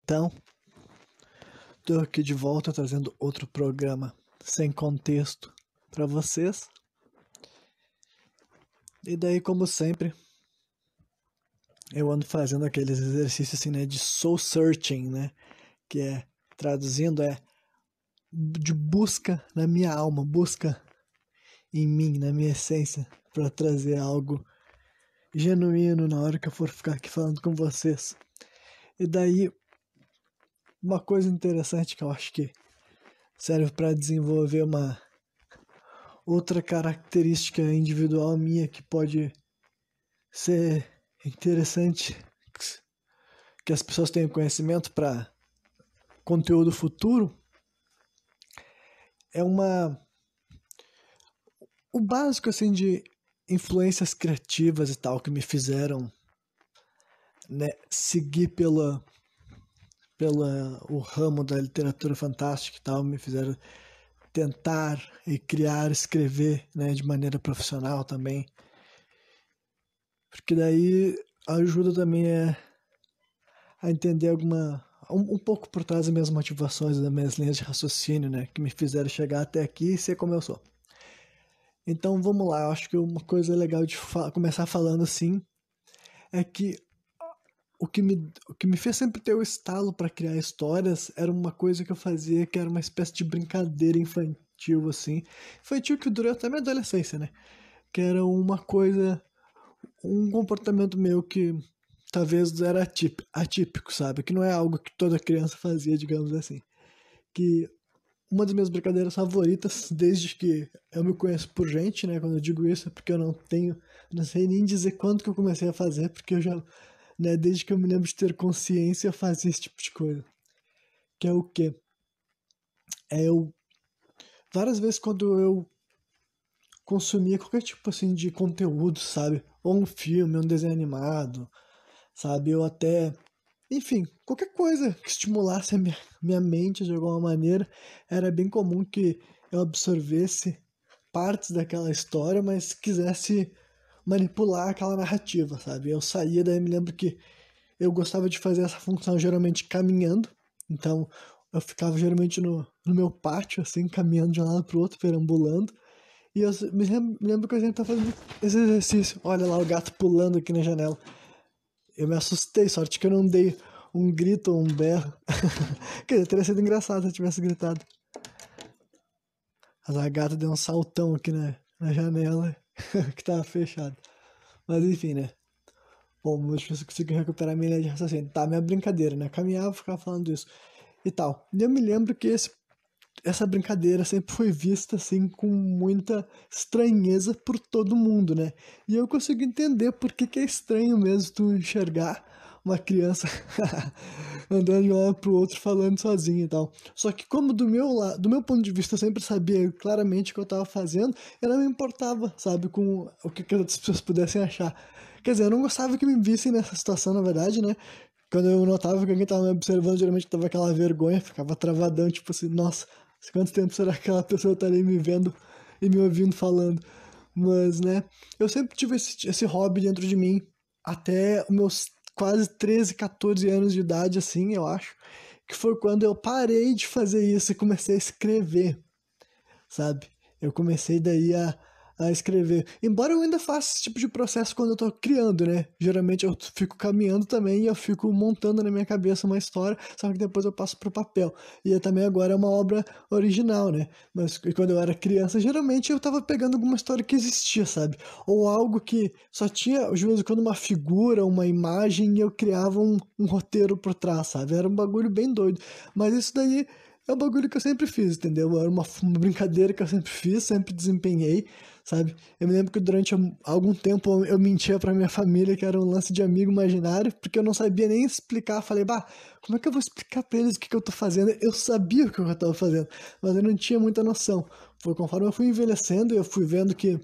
Então, tô aqui de volta trazendo outro programa sem contexto para vocês. E daí, como sempre, eu ando fazendo aqueles exercícios assim, né, de soul searching, né, que é, traduzindo, é de busca na minha alma, busca em mim, na minha essência, para trazer algo genuíno na hora que eu for ficar aqui falando com vocês. E daí, uma coisa interessante que eu acho que serve para desenvolver uma outra característica individual minha que pode ser interessante que as pessoas tenham conhecimento para conteúdo futuro é o básico assim de influências criativas e tal que me fizeram, né, seguir pela o ramo da literatura fantástica e tal, me fizeram tentar e criar, escrever, né, de maneira profissional também. Porque daí ajuda também a entender um pouco por trás das minhas motivações, das minhas linhas de raciocínio, né, que me fizeram chegar até aqui e ser como eu sou. Então vamos lá, eu acho que uma coisa legal de começar falando assim é que o que me fez sempre ter o estalo para criar histórias era uma coisa que eu fazia que era uma espécie de brincadeira infantil, assim. Infantil que durou até minha adolescência, né? Que era uma coisa, um comportamento meu que talvez era atípico, sabe? Que não é algo que toda criança fazia, digamos assim. Que uma das minhas brincadeiras favoritas, desde que eu me conheço por gente, né? Quando eu digo isso é porque eu não sei nem dizer quando que eu comecei a fazer, porque eu já, né, desde que eu me lembro de ter consciência, eu fazia esse tipo de coisa. Que é o quê? Várias vezes quando eu consumia qualquer tipo assim de conteúdo, sabe? Ou um filme, um desenho animado, sabe? Eu até, enfim, qualquer coisa que estimulasse a minha mente de alguma maneira, era bem comum que eu absorvesse partes daquela história, mas quisesse manipular aquela narrativa, sabe? Eu saía, daí me lembro que eu gostava de fazer essa função geralmente caminhando, então eu ficava geralmente no meu pátio, assim, caminhando de um lado pro outro, perambulando, e eu me lembro que a gente tá fazendo esse exercício. Olha lá o gato pulando aqui na janela. Eu me assustei, sorte que eu não dei um grito ou um berro. Quer dizer, teria sido engraçado se eu tivesse gritado. Mas a gata deu um saltão aqui na janela que tava fechada. Mas enfim, né? Bom, deixa eu ver se eu consigo recuperar minha linha de raciocínio. Tá, minha brincadeira, né? Caminhava, ficava falando isso e tal. E eu me lembro que essa brincadeira sempre foi vista assim com muita estranheza por todo mundo, né? E eu consigo entender por que é estranho mesmo tu enxergar uma criança andando de um lado pro outro falando sozinha e tal. Só que como do meu ponto de vista eu sempre sabia claramente o que eu tava fazendo, eu não me importava, sabe, com o que as outras pessoas pudessem achar. Quer dizer, eu não gostava que me vissem nessa situação, na verdade, né? Quando eu notava que alguém tava me observando, geralmente tava aquela vergonha, ficava travadão, tipo assim, nossa, quanto tempo será que aquela pessoa tá ali me vendo e me ouvindo falando? Mas, né, eu sempre tive esse hobby dentro de mim, até os meus quase 13, 14 anos de idade, assim, eu acho, que foi quando eu parei de fazer isso e comecei a escrever, sabe? Eu comecei daí a escrever. Embora eu ainda faça esse tipo de processo quando eu tô criando, né? Geralmente eu fico caminhando também e eu fico montando na minha cabeça uma história, só que depois eu passo pro papel. E também agora é uma obra original, né? Mas quando eu era criança, geralmente eu tava pegando alguma história que existia, sabe? Ou algo que só tinha, de vez em quando, uma figura, uma imagem e eu criava um roteiro por trás, sabe? Era um bagulho bem doido. Mas isso daí é um bagulho que eu sempre fiz, entendeu? Era uma brincadeira que eu sempre fiz, sempre desempenhei, sabe? Eu me lembro que durante algum tempo eu mentia pra minha família que era um lance de amigo imaginário, porque eu não sabia nem explicar. Falei, bah, como é que eu vou explicar pra eles o que eu tô fazendo? Eu sabia o que eu tava fazendo, mas eu não tinha muita noção. Foi conforme eu fui envelhecendo, eu fui vendo que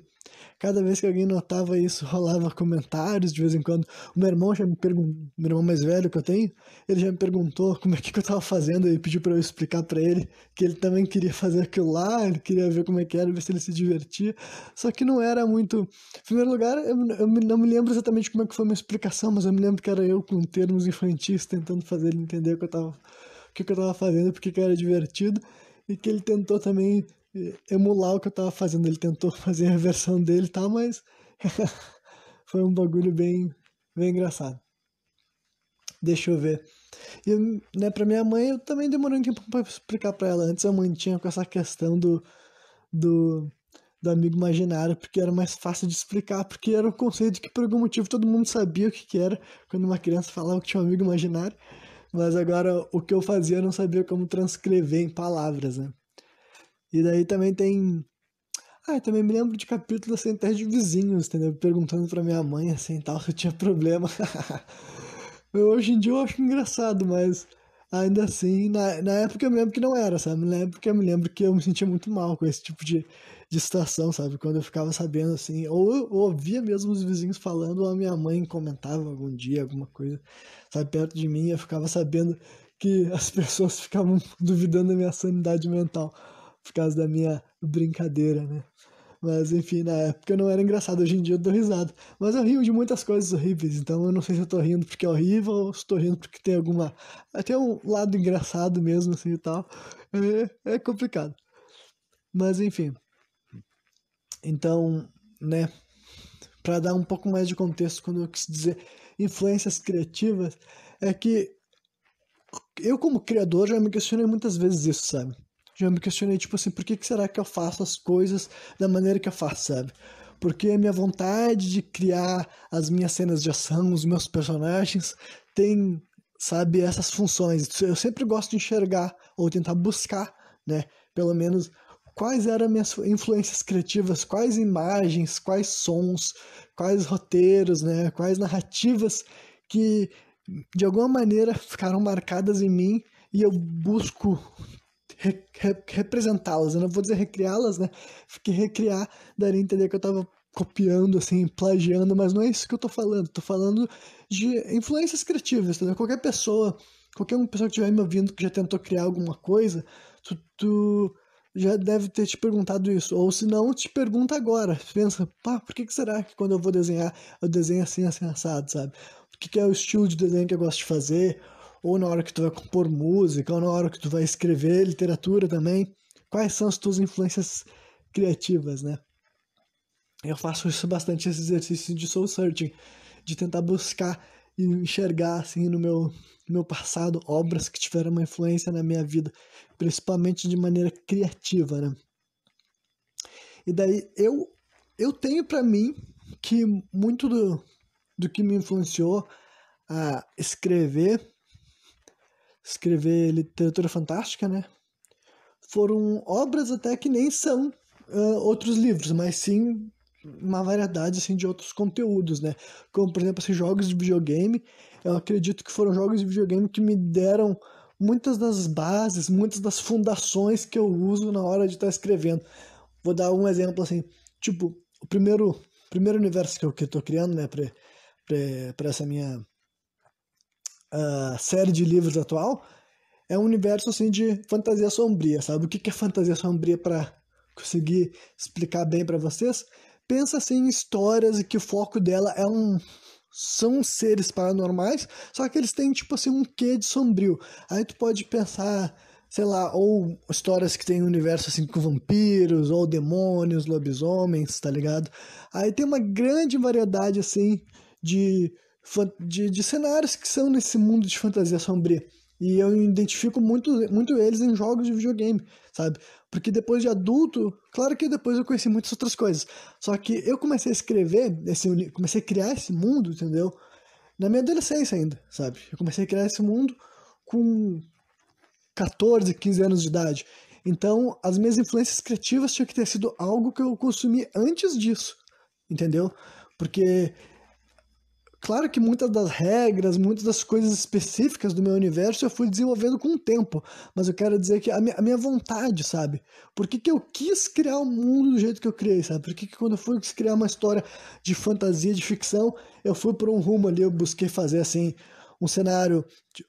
Cada vez que alguém notava isso, rolava comentários de vez em quando. O meu irmão já me perguntou, meu irmão mais velho que eu tenho, ele já me perguntou como é que eu tava fazendo e pediu pra eu explicar pra ele que ele também queria fazer aquilo lá, ele queria ver como é que era, ver se ele se divertia. Só que não era muito. Em primeiro lugar, não me lembro exatamente como é que foi a minha explicação, mas eu me lembro que era eu com termos infantis tentando fazer ele entender o que eu tava fazendo, porque que era divertido, e que ele tentou também emular o que eu tava fazendo. Ele tentou fazer a versão dele e tal, mas foi um bagulho bem engraçado. Deixa eu ver. E, né, pra minha mãe, eu também demorei um tempo pra explicar pra ela. Antes a mãe tinha com essa questão do, do amigo imaginário, porque era mais fácil de explicar, porque era um conceito que por algum motivo todo mundo sabia o que que era quando uma criança falava que tinha um amigo imaginário, mas agora o que eu fazia eu não sabia como transcrever em palavras, né? E daí também tem. Ah, eu também me lembro de capítulos assim, até de vizinhos, entendeu? Perguntando pra minha mãe assim tal, se eu tinha problema. Hoje em dia eu acho engraçado, mas ainda assim, na época eu me lembro que não era, sabe? Na época eu me lembro que eu me sentia muito mal com esse tipo de situação, sabe? Quando eu ficava sabendo assim, ou eu ouvia mesmo os vizinhos falando, ou a minha mãe comentava algum dia, alguma coisa, sabe, perto de mim, eu ficava sabendo que as pessoas ficavam duvidando da minha sanidade mental por causa da minha brincadeira, né? Mas enfim, na época não era engraçado, hoje em dia eu dou risada. Mas eu rio de muitas coisas horríveis, então eu não sei se eu tô rindo porque é horrível ou se tô rindo porque tem alguma. Até um lado engraçado mesmo, assim e tal. É complicado. Mas enfim. Então, né, para dar um pouco mais de contexto quando eu quis dizer influências criativas, é que eu como criador já me questionei muitas vezes isso, sabe? Já me questionei, tipo assim, por que que será que eu faço as coisas da maneira que eu faço, sabe? Porque a minha vontade de criar as minhas cenas de ação, os meus personagens, tem, sabe, essas funções. Eu sempre gosto de enxergar ou tentar buscar, né, pelo menos quais eram minhas influências criativas, quais imagens, quais sons, quais roteiros, né, quais narrativas que de alguma maneira ficaram marcadas em mim e eu busco representá-las. Eu não vou dizer recriá-las, né? Porque recriar daria a entender que eu tava copiando, assim, plagiando, mas não é isso que eu tô falando. Tô falando de influências criativas, entendeu? Qualquer uma pessoa que estiver me ouvindo que já tentou criar alguma coisa, tu já deve ter te perguntado isso. Ou se não, te pergunta agora. Pensa, pá, por que será que quando eu vou desenhar, eu desenho assim, assim, assado, sabe? O que é o estilo de desenho que eu gosto de fazer? Ou na hora que tu vai compor música, ou na hora que tu vai escrever literatura também. Quais são as tuas influências criativas, né? Eu faço isso bastante, esse exercício de soul searching, de tentar buscar e enxergar, assim, no meu passado, obras que tiveram uma influência na minha vida, principalmente de maneira criativa, né? E daí eu tenho pra mim que muito do que me influenciou a escrever literatura fantástica, né? Foram obras até que nem são outros livros, mas sim uma variedade assim, de outros conteúdos, né? Como, por exemplo, esses jogos de videogame. Eu acredito que foram jogos de videogame que me deram muitas das bases, muitas das fundações que eu uso na hora de estar escrevendo. Vou dar um exemplo assim, tipo, o primeiro universo que eu estou criando, né, para essa minha série de livros atual, é um universo assim de fantasia sombria, sabe? O que que é fantasia sombria para conseguir explicar bem para vocês? Pensa assim em histórias e que o foco dela são seres paranormais, só que eles têm tipo assim um quê de sombrio. Aí tu pode pensar, sei lá, ou histórias que tem um universo assim com vampiros, ou demônios, lobisomens, tá ligado? Aí tem uma grande variedade assim de de cenários que são nesse mundo de fantasia sombria. E eu identifico muito eles em jogos de videogame, sabe? Porque depois de adulto, claro que depois eu conheci muitas outras coisas. Só que eu comecei a escrever, comecei a criar esse mundo, entendeu? Na minha adolescência ainda, sabe? Eu comecei a criar esse mundo com 14, 15 anos de idade. Então, as minhas influências criativas tinham que ter sido algo que eu consumi antes disso, entendeu? Porque claro que muitas das regras, muitas das coisas específicas do meu universo eu fui desenvolvendo com o tempo, mas eu quero dizer que a minha vontade, sabe? Por que que eu quis criar o mundo do jeito que eu criei, sabe? Por que que quando eu fui criar uma história de fantasia, de ficção, eu fui por um rumo ali, eu busquei fazer assim um cenário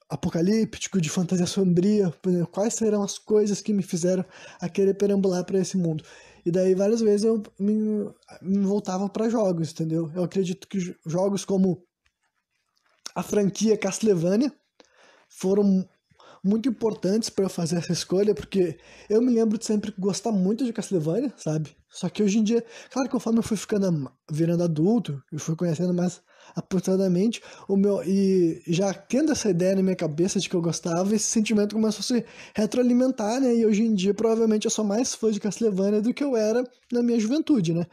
apocalíptico, de fantasia sombria, por exemplo, quais serão as coisas que me fizeram a querer perambular para esse mundo. E daí várias vezes eu me voltava para jogos, entendeu? Eu acredito que jogos como a franquia Castlevania foram muito importantes para eu fazer essa escolha, porque eu me lembro de sempre gostar muito de Castlevania, sabe? Só que hoje em dia, claro que conforme eu fui virando adulto, eu fui conhecendo mais aprofundadamente e já tendo essa ideia na minha cabeça de que eu gostava, esse sentimento começou a se retroalimentar, né? E hoje em dia provavelmente eu sou mais fã de Castlevania do que eu era na minha juventude, né?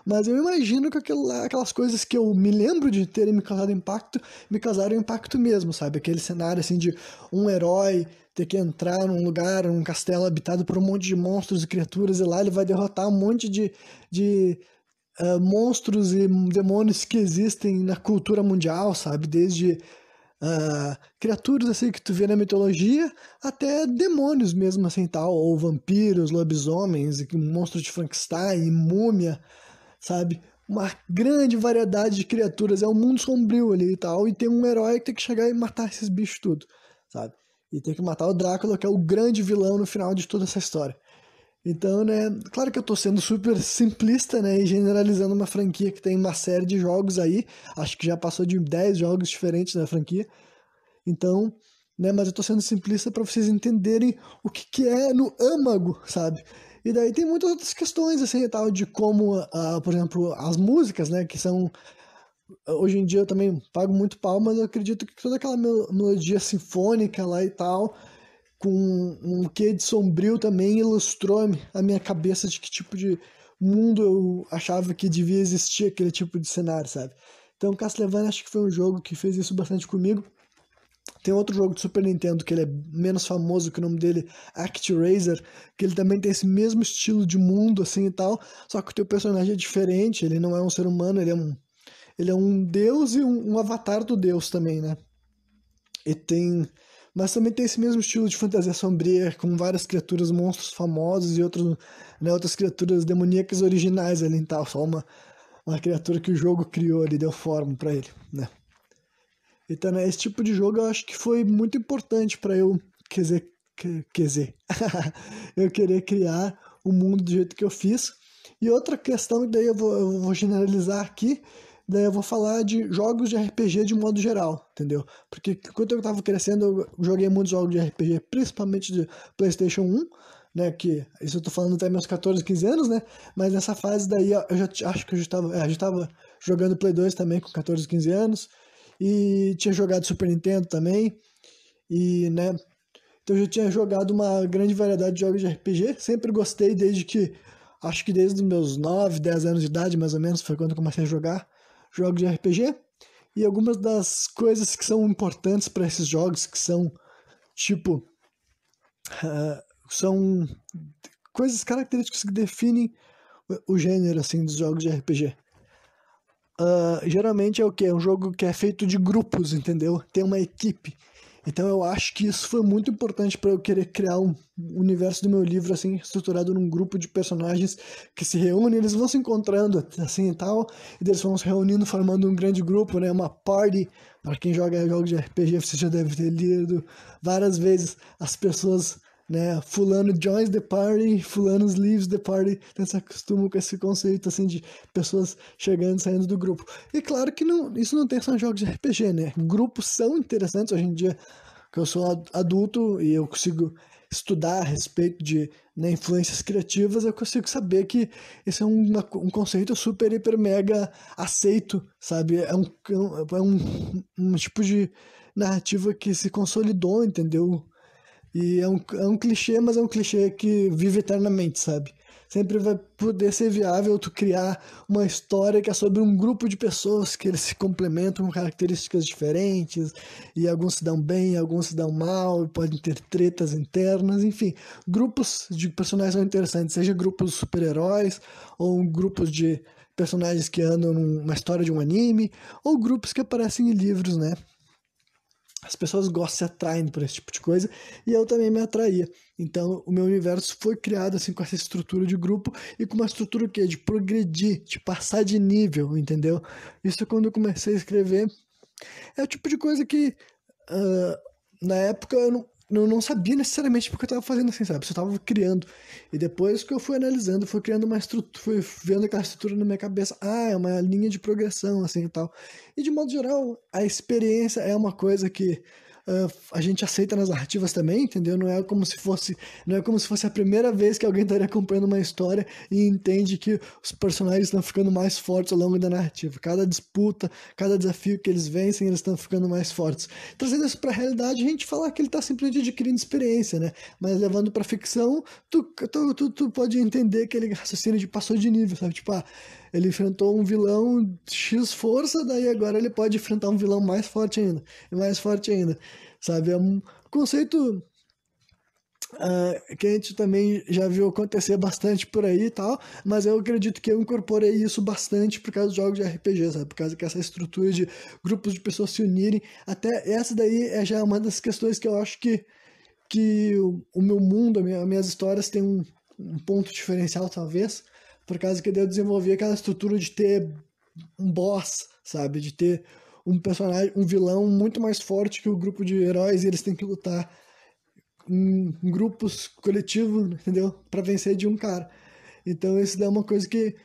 Mas eu imagino que aquelas coisas que eu me lembro de terem me causado impacto, me causaram impacto mesmo, sabe? Aquele cenário assim de um herói ter que entrar num lugar, num castelo habitado por um monte de monstros e criaturas, e lá ele vai derrotar um monte de monstros e demônios que existem na cultura mundial, sabe? Desde criaturas assim que tu vê na mitologia, até demônios mesmo assim tal, ou vampiros, lobisomens, monstros de Frankenstein, múmia, sabe? Uma grande variedade de criaturas, é um mundo sombrio ali e tal, e tem um herói que tem que chegar e matar esses bichos tudo, sabe? E tem que matar o Drácula, que é o grande vilão no final de toda essa história. Então, né, claro que eu tô sendo super simplista, né, e generalizando uma franquia que tem uma série de jogos aí, acho que já passou de 10 jogos diferentes na franquia, então, né, mas eu tô sendo simplista para vocês entenderem o que que é no âmago, sabe? E daí tem muitas outras questões, assim, e tal, de como, por exemplo, as músicas, né, que são, hoje em dia eu também pago muito pau, mas eu acredito que toda aquela melodia sinfônica lá e tal, com um quê de sombrio também ilustrou a minha cabeça de que tipo de mundo eu achava que devia existir aquele tipo de cenário, sabe? Então Castlevania acho que foi um jogo que fez isso bastante comigo. Tem outro jogo de Super Nintendo que ele é menos famoso, que o nome dele é ActRaiser, que ele também tem esse mesmo estilo de mundo assim e tal, só que o teu personagem é diferente, ele não é um ser humano, ele é um deus e um avatar do deus também, né? E tem. Mas também tem esse mesmo estilo de fantasia sombria, com várias criaturas, monstros famosos e outras criaturas demoníacas originais ali e tal. Só uma criatura que o jogo criou ali, deu forma pra ele, né? Então, né, esse tipo de jogo eu acho que foi muito importante pra eu, quer dizer, eu querer criar o mundo do jeito que eu fiz. E outra questão, daí eu vou generalizar aqui, daí eu vou falar de jogos de RPG de modo geral, entendeu? Porque quando eu tava crescendo, eu joguei muitos jogos de RPG, principalmente de PlayStation 1, né? Que isso eu tô falando até meus 14, 15 anos, né? Mas nessa fase daí eu acho que eu já tava jogando Play 2 também com 14, 15 anos. E tinha jogado Super Nintendo também. E, né? Então eu já tinha jogado uma grande variedade de jogos de RPG. Sempre gostei acho que desde os meus 9, 10 anos de idade, mais ou menos, foi quando eu comecei a jogar jogos de RPG. E algumas das coisas que são importantes para esses jogos, que são, tipo, são coisas características que definem o gênero, assim, dos jogos de RPG. Geralmente é o quê? É um jogo que é feito de grupos, entendeu? Tem uma equipe. Então eu acho que isso foi muito importante para eu querer criar um universo do meu livro assim estruturado num grupo de personagens que se reúnem, eles vão se encontrando assim e tal, e eles vão se reunindo formando um grande grupo, né, uma party. Para quem joga jogos de RPG, você já deve ter lido várias vezes as pessoas, né, fulano joins the party, fulano leaves the party, então se acostumam com esse conceito assim de pessoas chegando e saindo do grupo. E claro que isso não tem só em jogos de RPG, né? Grupos são interessantes hoje em dia, que eu sou adulto e eu consigo estudar a respeito de, né, influências criativas, eu consigo saber que esse é um conceito super, hiper, mega aceito, sabe? É um tipo de narrativa que se consolidou, entendeu? E é um clichê, mas é um clichê que vive eternamente, sabe? Sempre vai poder ser viável tu criar uma história que é sobre um grupo de pessoas que eles se complementam com características diferentes, e alguns se dão bem, alguns se dão mal, e podem ter tretas internas, enfim. Grupos de personagens são interessantes, seja grupos de super-heróis ou grupos de personagens que andam numa história de um anime, ou grupos que aparecem em livros, né? As pessoas gostam, se atraem por esse tipo de coisa, e eu também me atraía. Então, o meu universo foi criado assim com essa estrutura de grupo e com uma estrutura que de progredir, de passar de nível, entendeu? Isso quando eu comecei a escrever é o tipo de coisa que na época eu não sabia necessariamente porque eu estava fazendo assim, sabe? Eu estava criando. E depois que eu fui analisando, fui criando uma estrutura, fui vendo aquela estrutura na minha cabeça. Ah, é uma linha de progressão, assim e tal. E de modo geral, a experiência é uma coisa que a gente aceita nas narrativas também, entendeu? Não é como se fosse a primeira vez que alguém estaria acompanhando uma história e entende que os personagens estão ficando mais fortes ao longo da narrativa. Cada disputa, cada desafio que eles vencem, eles estão ficando mais fortes. Trazendo isso para a realidade, a gente fala que ele está simplesmente adquirindo experiência, né? Mas levando para ficção, tu pode entender que ele raciocínio de passou de nível, sabe? Tipo, ele enfrentou um vilão X força, daí agora ele pode enfrentar um vilão mais forte ainda, e mais forte ainda, sabe? É um conceito que a gente também já viu acontecer bastante por aí e tal, mas eu acredito que eu incorporei isso bastante por causa dos jogos de RPG, sabe? Por causa que essa estrutura de grupos de pessoas se unirem, até essa daí já é uma das questões que eu acho que o meu mundo, as minhas histórias têm um ponto diferencial, talvez, por causa que eu desenvolvi aquela estrutura de ter um boss, sabe? De ter um personagem, um vilão muito mais forte que o grupo de heróis e eles têm que lutar em grupos coletivos, entendeu? Para vencer de um cara. Então isso é uma coisa que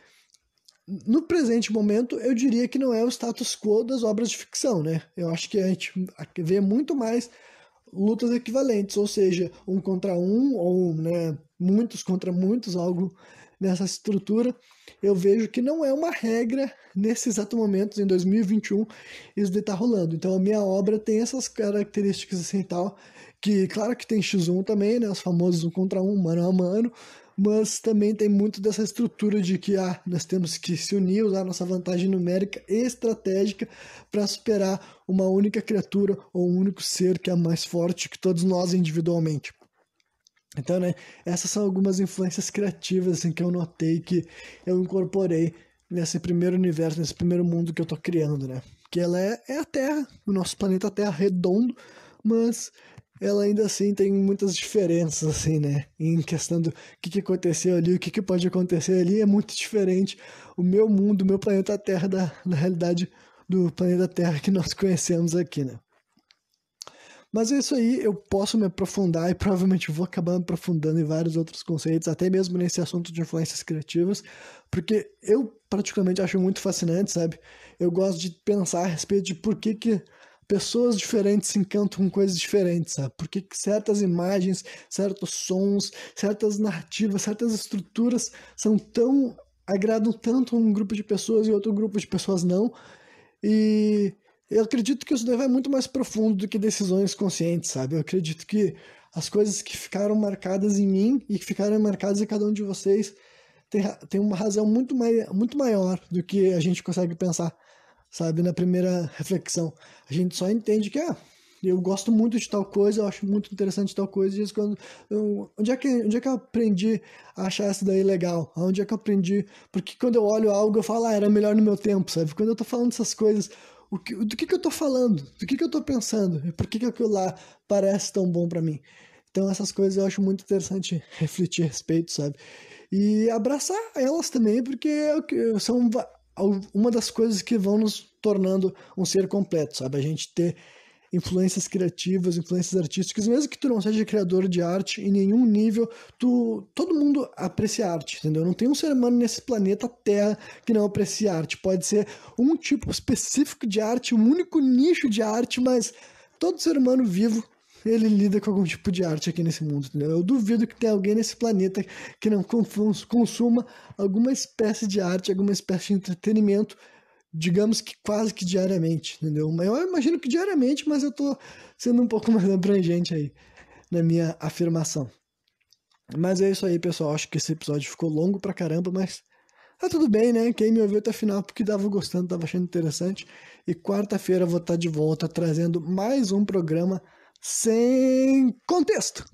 no presente momento eu diria que não é o status quo das obras de ficção, né? Eu acho que a gente vê muito mais lutas equivalentes, ou seja, um contra um, ou né, muitos contra muitos, algo nessa estrutura. Eu vejo que não é uma regra nesse exato momento, em 2021, isso de estar rolando. Então a minha obra tem essas características assim e tal, que claro que tem X1 também, né, os famosos um contra um, mano a mano, mas também tem muito dessa estrutura de que nós temos que se unir, usar nossa vantagem numérica e estratégica para superar uma única criatura ou um único ser que é mais forte que todos nós individualmente. Então, né, essas são algumas influências criativas assim, que eu notei que eu incorporei nesse primeiro universo, nesse primeiro mundo que eu tô criando, né? Que ela é a Terra, o nosso planeta Terra redondo, mas ela ainda assim tem muitas diferenças, assim, né? Em questão do que aconteceu ali, o que pode acontecer ali, é muito diferente o meu mundo, o meu planeta Terra da realidade do planeta Terra que nós conhecemos aqui, né? Mas é isso aí, eu posso me aprofundar e provavelmente vou acabar me aprofundando em vários outros conceitos, até mesmo nesse assunto de influências criativas, porque eu particularmente acho muito fascinante, sabe? Eu gosto de pensar a respeito de por que pessoas diferentes se encantam com coisas diferentes, sabe? Por que certas imagens, certos sons, certas narrativas, certas estruturas agradam tanto um grupo de pessoas e outro grupo de pessoas não. E eu acredito que isso daí vai muito mais profundo do que decisões conscientes, sabe? Eu acredito que as coisas que ficaram marcadas em mim e que ficaram marcadas em cada um de vocês tem uma razão muito maior do que a gente consegue pensar, sabe? Na primeira reflexão. A gente só entende que, eu gosto muito de tal coisa, eu acho muito interessante tal coisa, e isso onde é que eu aprendi a achar isso daí legal? Onde é que eu aprendi? Porque quando eu olho algo, eu falo, era melhor no meu tempo, sabe? Quando eu tô falando essas coisas, do que eu tô falando? Do que eu tô pensando? E por que aquilo lá parece tão bom pra mim? Então essas coisas eu acho muito interessante refletir a respeito, sabe? E abraçar elas também, porque são uma das coisas que vão nos tornando um ser completo, sabe? A gente ter influências criativas, influências artísticas, mesmo que tu não seja criador de arte em nenhum nível, todo mundo aprecia arte, entendeu? Não tem um ser humano nesse planeta Terra que não aprecia arte. Pode ser um tipo específico de arte, um único nicho de arte, mas todo ser humano vivo ele lida com algum tipo de arte aqui nesse mundo, entendeu? Eu duvido que tenha alguém nesse planeta que não consuma alguma espécie de arte, alguma espécie de entretenimento, digamos que quase que diariamente, entendeu? Mas eu imagino que diariamente, mas eu tô sendo um pouco mais abrangente aí na minha afirmação. Mas é isso aí, pessoal. Acho que esse episódio ficou longo pra caramba, mas tá tudo bem, né? Quem me ouviu até o final porque tava gostando, tava achando interessante. E quarta-feira eu vou estar de volta trazendo mais um programa sem contexto.